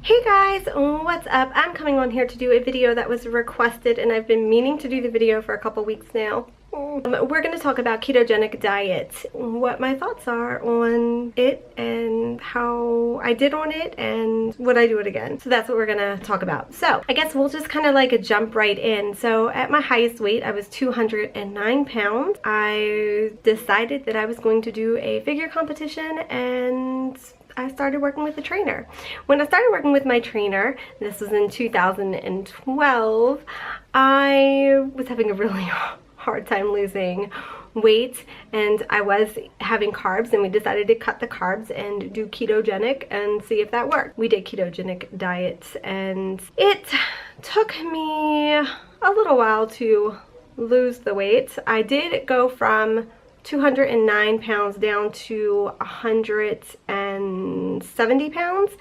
Hey guys, what's up? I'm coming on here to do a video that was requested and I've been meaning to do the video for a couple weeks now. We're going to talk about ketogenic diet, what my thoughts are on it and how I did on it and would I do it again. So that's what we're going to talk about. So I guess we'll just kind of like jump right in. So at my highest weight, I was 209 pounds. I decided that I was going to do a figure competition and I started working with a trainer. When I started working with my trainer, this was in 2012, I was having a really hard time losing weight and I was having carbs, and we decided to cut the carbs and do ketogenic and see if that worked. We did ketogenic diets and it took me a little while to lose the weight. I did go from 209 pounds down to 170 pounds,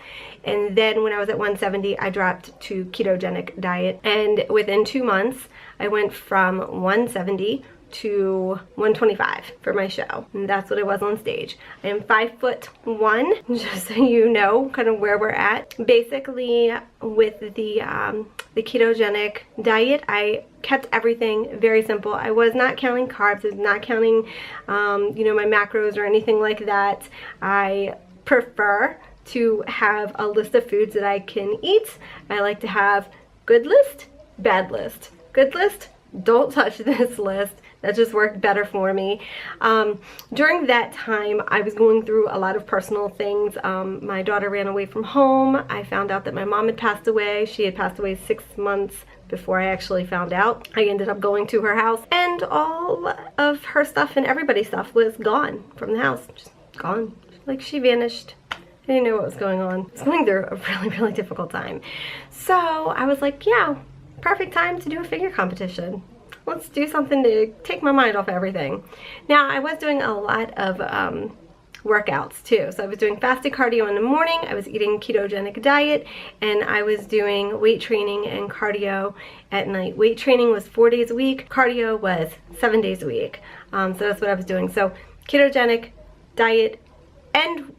and then when I was at 170 I dropped to ketogenic diet, and within 2 months I went from 170 to 125 for my show, and that's what I was on stage. I am 5'1", just so you know kind of where we're at. Basically with the ketogenic diet, I kept everything very simple. I was not counting carbs, I was not counting you know, my macros or anything like that. I prefer to have a list of foods that I can eat. I like to have good list, bad list. Good list, don't touch this list. That just worked better for me. During that time, I was going through a lot of personal things. My daughter ran away from home. I found out that my mom had passed away. She had passed away 6 months before I actually found out. I ended up going to her house, and all of her stuff and everybody's stuff was gone from the house. Just gone. Like, she vanished. I didn't know what was going on. I was going through a really difficult time. So I was like, yeah, perfect time to do a figure competition. Let's do something to take my mind off everything. Now, I was doing a lot of workouts too. So I was doing fasted cardio in the morning, I was eating ketogenic diet, and I was doing weight training and cardio at night. Weight training was 4 days a week, cardio was 7 days a week. So that's what I was doing. So ketogenic diet and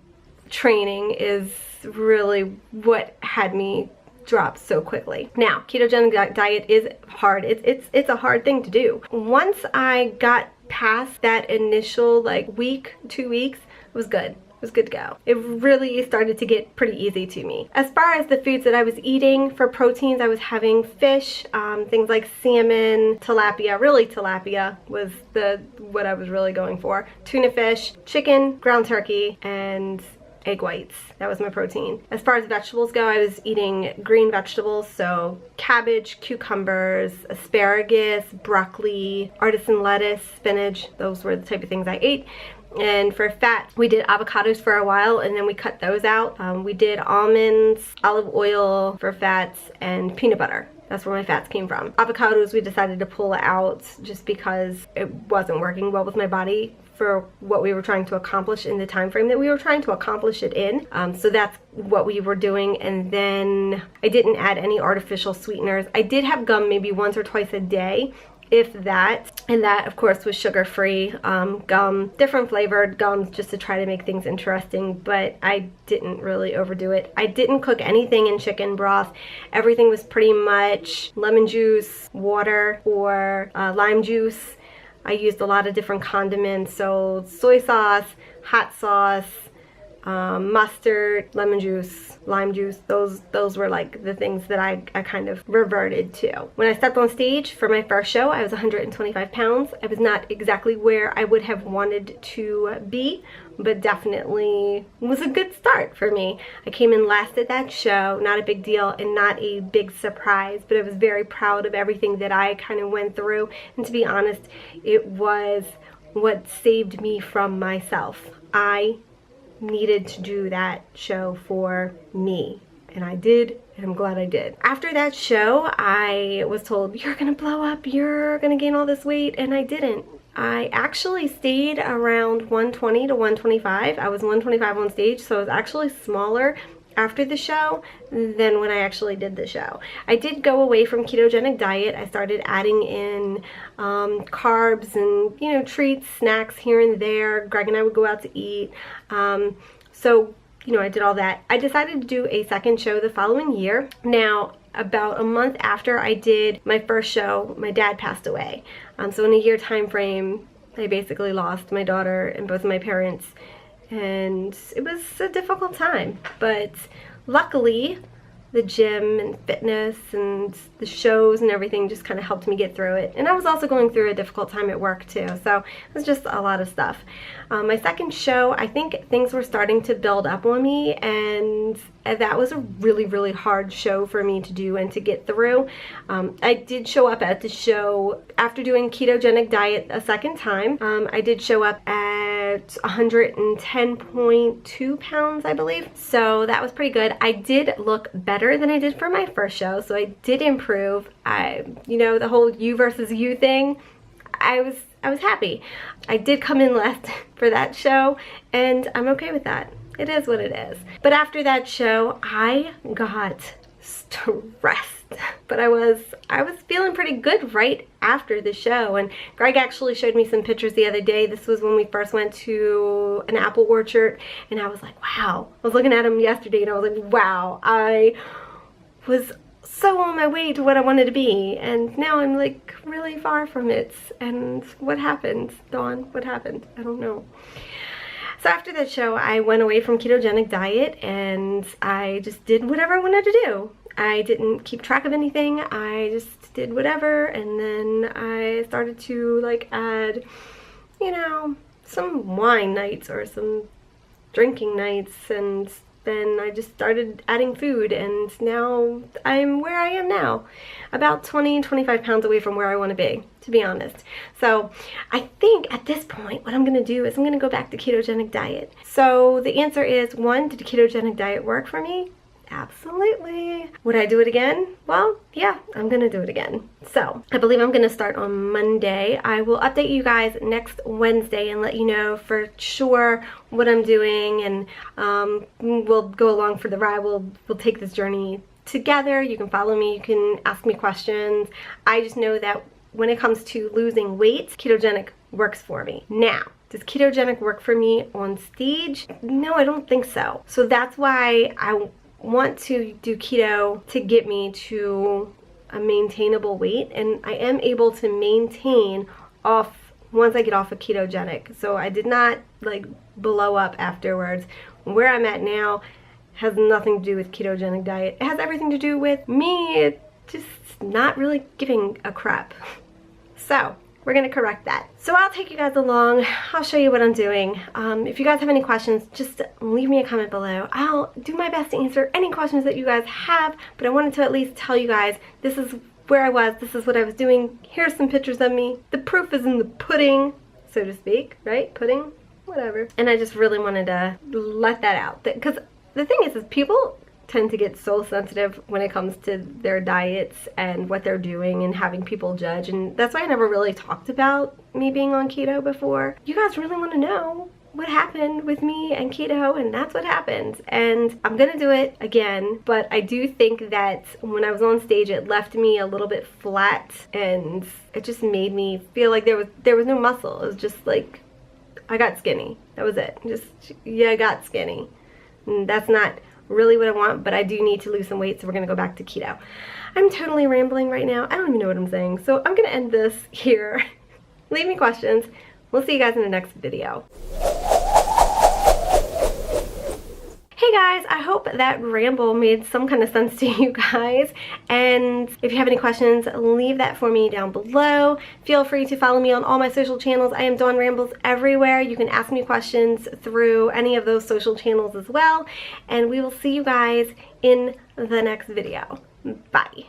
training is really what had me drop so quickly. Now, ketogenic diet is hard. It's a hard thing to do. Once I got past that initial like week, 2 weeks, it was good. It was good to go. It really started to get pretty easy to me. As far as the foods that I was eating for proteins, I was having fish, things like salmon, tilapia. Really, tilapia was what I was really going for. Tuna fish, chicken, ground turkey, and egg whites. That was my protein. As far as vegetables go, I was eating green vegetables, so cabbage, cucumbers, asparagus, broccoli, artisan lettuce, spinach. Those were the type of things I ate. And for fat, we did avocados for a while and then we cut those out. We did almonds, olive oil for fats, and peanut butter. That's where my fats came from. Avocados we decided to pull out just because it wasn't working well with my body for what we were trying to accomplish in the time frame that we were trying to accomplish it in. So that's what we were doing. And then I didn't add any artificial sweeteners. I did have gum maybe once or twice a day, if that, and that of course was sugar-free gum, different flavored gums just to try to make things interesting, but I didn't really overdo it. I didn't cook anything in chicken broth. Everything was pretty much lemon juice, water, or lime juice. I used a lot of different condiments, so soy sauce, hot sauce, mustard, lemon juice, lime juice. Those were like the things that I kind of reverted to. When I stepped on stage for my first show, I was 125 pounds. I was not exactly where I would have wanted to be, but definitely was a good start for me. I came in last at that show, not a big deal and not a big surprise, but I was very proud of everything that I kind of went through, and to be honest, it was what saved me from myself. I needed to do that show for me, and I did, and I'm glad I did. After that show, I was told, you're gonna blow up, you're gonna gain all this weight, and I didn't. I actually stayed around 120 to 125. I was 125 on stage, so I was actually smaller after the show than when I actually did the show. I did go away from ketogenic diet. I started adding in carbs and, you know, treats, snacks here and there. Greg and I would go out to eat. So you know, I did all that. I decided to do a second show the following year. Now, about a month after I did my first show, my dad passed away. So in a year time frame, I basically lost my daughter and both of my parents, and it was a difficult time. But luckily, the gym and fitness and the shows and everything just kind of helped me get through it. And I was also going through a difficult time at work too, so it was just a lot of stuff. My second show, I think things were starting to build up on me, and that was a really, really hard show for me to do and to get through. I did show up at the show after doing ketogenic diet a second time. I did show up at 110.2 pounds, I believe. So that was pretty good. I did look better than I did for my first show, so I did improve. You know, the whole you versus you thing, I was happy. I did come in last for that show, and I'm okay with that. It is what it is. But after that show, I got stressed. But I was feeling pretty good right after the show, and Greg actually showed me some pictures the other day. This was when we first went to an apple orchard, and I was like, wow. I was looking at them yesterday, and I was like, wow, I was so on my way to what I wanted to be, and now I'm like really far from it. And what happened, Dawn? What happened? I don't know. So after that show, I went away from ketogenic diet, and I just did whatever I wanted to do. I didn't keep track of anything. I just did whatever, and then I started to like add, you know, some wine nights or some drinking nights, and then I just started adding food, and now I'm where I am now, about 25 pounds away from where I want to be, to be honest. So I think at this point what I'm going to do is I'm going to go back to ketogenic diet. So the answer is, one, did ketogenic diet work for me? Absolutely. Would I do it again? Well, yeah, I'm gonna do it again. So I believe I'm gonna start on Monday. I will update you guys next Wednesday and let you know for sure what I'm doing, and we'll go along for the ride. We'll take this journey together. You can follow me, you can ask me questions. I just know that when it comes to losing weight, ketogenic works for me. Now, does ketogenic work for me on stage? No, I don't think so. So that's why I want to do keto to get me to a maintainable weight, and I am able to maintain off once I get off of ketogenic. So I did not like blow up afterwards. Where I'm at now has nothing to do with ketogenic diet. It has everything to do with me just not really giving a crap. So we're gonna correct that. So I'll take you guys along. I'll show you what I'm doing. If you guys have any questions, just leave me a comment below. I'll do my best to answer any questions that you guys have, but I wanted to at least tell you guys this is where I was, this is what I was doing. Here's some pictures of me. The proof is in the pudding, so to speak, right? Pudding, whatever. And I just really wanted to let that out, because the thing is people tend to get so sensitive when it comes to their diets and what they're doing and having people judge, and that's why I never really talked about me being on keto before. You guys really want to know what happened with me and keto, and that's what happened, and I'm gonna do it again. But I do think that when I was on stage, it left me a little bit flat, and it just made me feel like there was no muscle. It was just like I got skinny. That was it. Just, yeah, I got skinny. And that's not really what I want, but I do need to lose some weight, so we're gonna go back to keto. I'm totally rambling right now. I don't even know what I'm saying, so I'm gonna end this here. Leave me questions. We'll see you guys in the next video. Hey guys, I hope that ramble made some kind of sense to you guys, and if you have any questions, leave that for me down below. Feel free to follow me on all my social channels. I am Dawn Rambles everywhere. You can ask me questions through any of those social channels as well, and we will see you guys in the next video. Bye.